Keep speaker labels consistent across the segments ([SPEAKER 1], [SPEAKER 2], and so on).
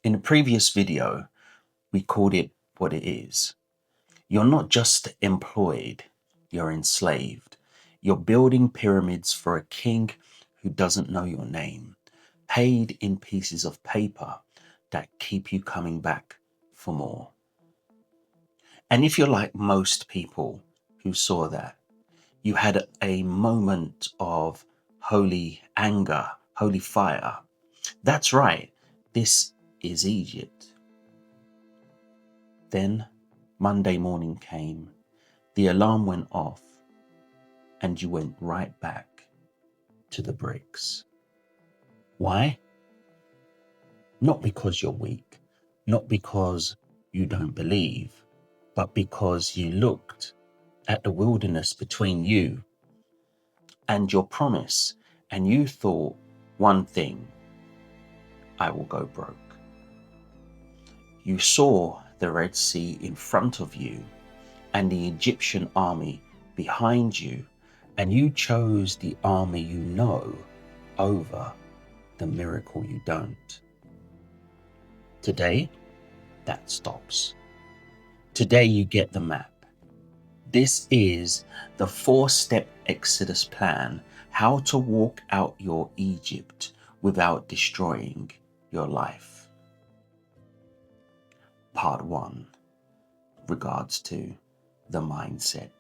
[SPEAKER 1] In the previous video, we called it what it is. You're not just employed, you're enslaved. You're building pyramids for a king who doesn't know your name, paid in pieces of paper that keep you coming back for more. And if you're like most people who saw that, you had a moment of holy anger, holy fire. That's right, this is Egypt. Then Monday morning came, the alarm went off, and you went right back to the bricks. Why? Not because you're weak, not because you don't believe, but because you looked at the wilderness between you and your promise, and you thought one thing: I will go broke. You saw the Red Sea in front of you and the Egyptian army behind you, and you chose the army you know over the miracle you don't. Today, that stops. Today, you get the map. This is the 4-step Exodus plan, how to walk out your Egypt without destroying your life. Part 1, regards to the mindset.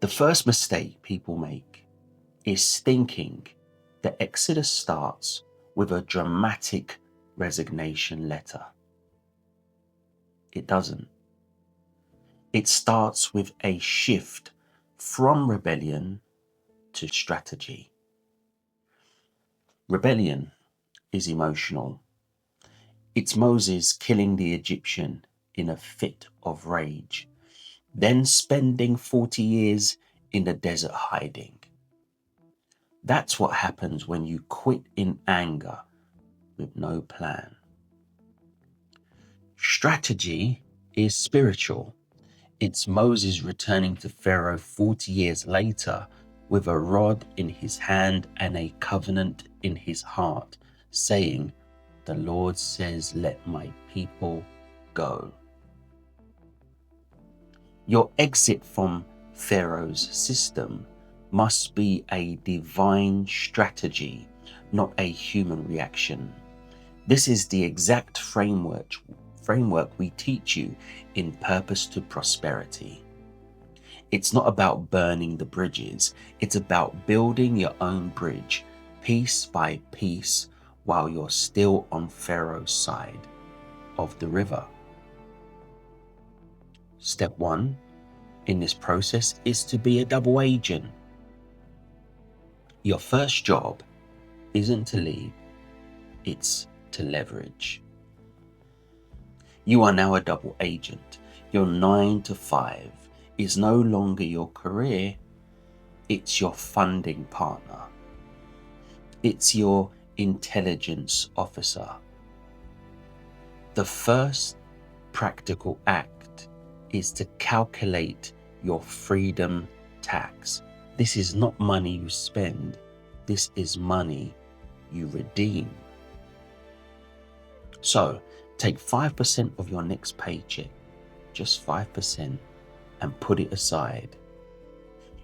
[SPEAKER 1] The first mistake people make is thinking that Exodus starts with a dramatic resignation letter. It doesn't. It starts with a shift from rebellion to strategy. Rebellion is emotional. It's Moses killing the Egyptian in a fit of rage, then spending 40 years in the desert hiding. That's what happens when you quit in anger with no plan. Strategy is spiritual. It's Moses returning to Pharaoh 40 years later with a rod in his hand and a covenant in his heart, saying, "The Lord says, let my people go." Your exit from Pharaoh's system must be a divine strategy, not a human reaction. This is the exact framework we teach you in Purpose to Prosperity. It's not about burning the bridges. It's about building your own bridge, piece by piece, while you're still on Pharaoh's side of the river. Step 1 in this process is to be a double agent. Your first job isn't to lead, it's to leverage. You are now a double agent. Your 9 to 5 is no longer your career, it's your funding partner. It's your intelligence officer. The first practical act is to calculate your freedom tax. This is not money you spend, this is money you redeem. So, take 5% of your next paycheck, just 5%, and put it aside.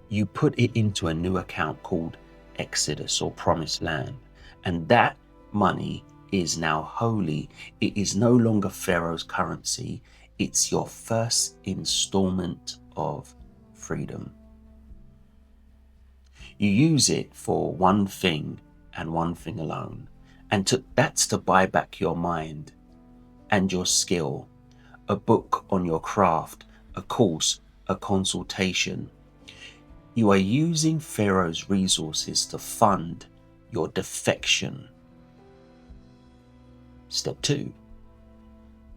[SPEAKER 1] You put it into a new account called Exodus or Promised Land, and that money is now holy. It is no longer Pharaoh's currency. It's your first installment of freedom. You use it for one thing and one thing alone, and that's to buy back your mind and your skill, a book on your craft, a course, a consultation. You are using Pharaoh's resources to fund your defection. Step 2,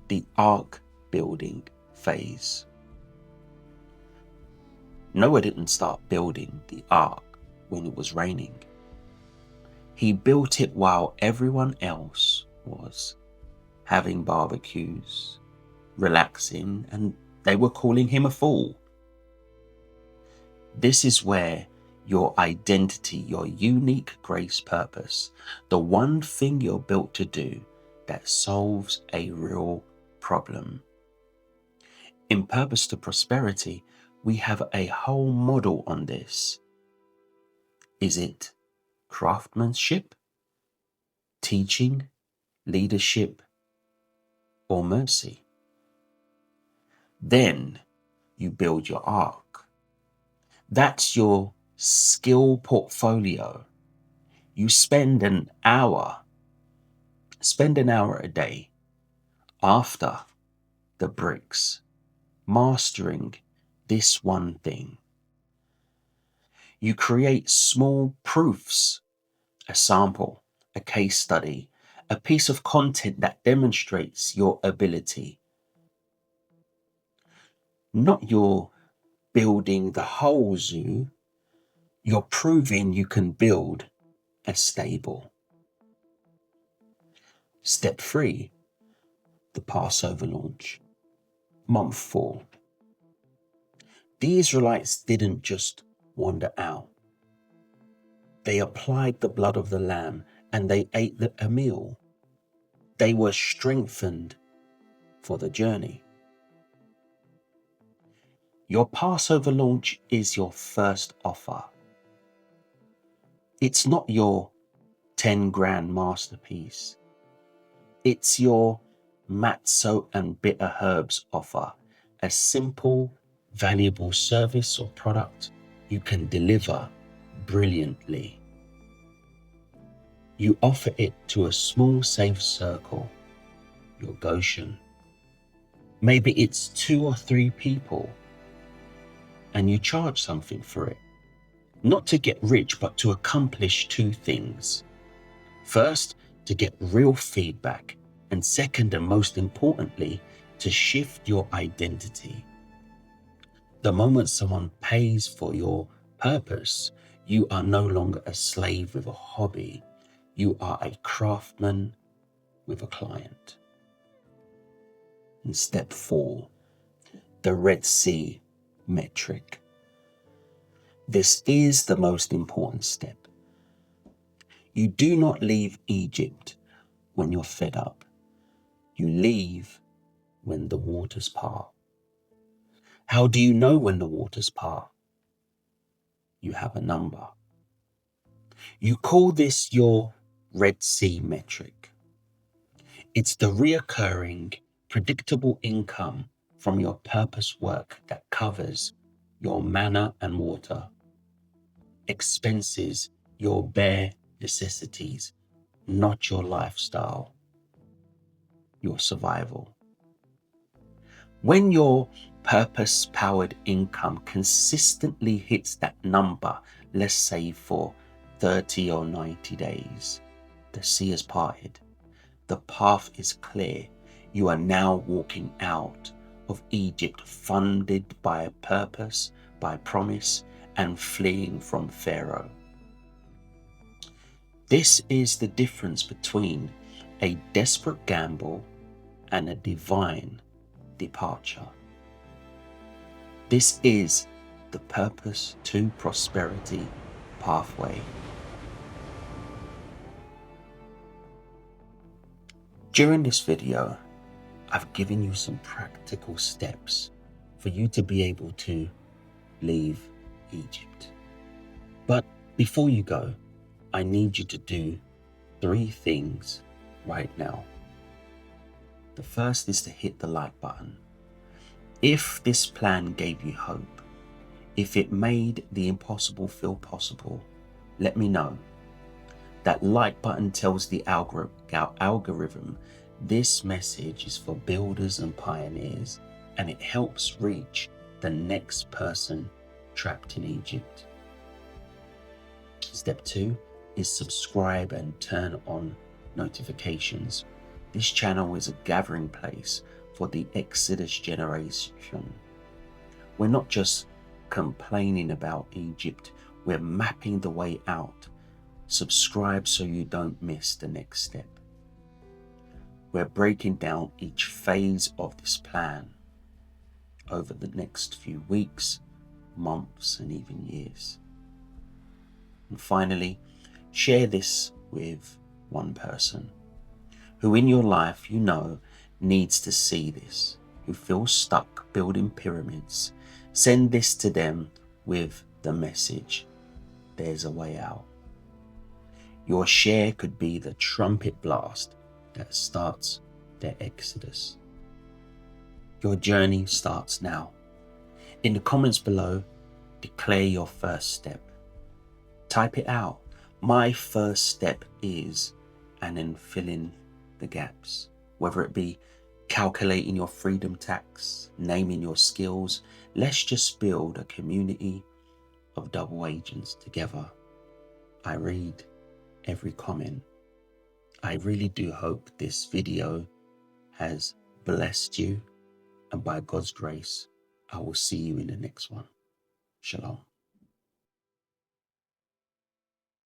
[SPEAKER 1] the ark building phase. Noah didn't start building the ark when it was raining. He built it while everyone else was having barbecues, relaxing, and they were calling him a fool. This is where your identity, your unique grace purpose, the one thing you're built to do, that solves a real problem. In Purpose to Prosperity, we have a whole model on this. Is it craftsmanship, teaching, leadership, or mercy? Then you build your arc. That's your skill portfolio. You spend an hour a day after the bricks, mastering this one thing. You create small proofs, a sample, a case study, a piece of content that demonstrates your ability. Not you're building the whole zoo, you're proving you can build a stable. Step 3, the Passover launch. Month 4. The Israelites didn't just wander out. They applied the blood of the lamb and they ate a meal. They were strengthened for the journey. Your Passover launch is your first offer. It's not your 10 grand masterpiece. It's your matzo and bitter herbs offer, a simple, valuable service or product you can deliver brilliantly. You offer it to a small, safe circle, your Goshen. Maybe it's 2 or 3 people, and you charge something for it. Not to get rich, but to accomplish 2 things. First, to get real feedback, and second, and most importantly, to shift your identity. The moment someone pays for your purpose, you are no longer a slave with a hobby. You are a craftsman with a client. And step 4, the Red Sea metric. This is the most important step. You do not leave Egypt when you're fed up. You leave when the waters part. How do you know when the waters part? You have a number. You call this your Red Sea metric. It's the reoccurring, predictable income from your purpose work that covers your manna and water, expenses, your bare necessities, not your lifestyle, your survival. When your purpose-powered income consistently hits that number, let's say for 30 or 90 days, the sea has parted. The path is clear. You are now walking out of Egypt funded by a purpose, by promise, and fleeing from Pharaoh. This is the difference between a desperate gamble and a divine departure. This is the Purpose to Prosperity pathway. During this video, I've given you some practical steps for you to be able to leave Egypt. But before you go, I need you to do 3 things right now. The first is to hit the like button. If this plan gave you hope, if it made the impossible feel possible, let me know. That like button tells the algorithm this message is for builders and pioneers, and it helps reach the next person trapped in Egypt. Step 2 is subscribe and turn on notifications. This channel is a gathering place for the Exodus generation. We're not just complaining about Egypt, we're mapping the way out. Subscribe so you don't miss the next step. We're breaking down each phase of this plan over the next few weeks, months, and even years. And finally, share this with one person who in your life you know needs to see this, who feels stuck building pyramids. Send this to them with the message, there's a way out. Your share could be the trumpet blast that starts their exodus. Your journey starts now. In the comments below, declare your first step. Type it out. My first step is, and then fill in the gaps. Whether it be calculating your freedom tax, naming your skills, let's just build a community of double agents together. I read every comment. I really do hope this video has blessed you, and by God's grace, I will see you in the next one. Shalom.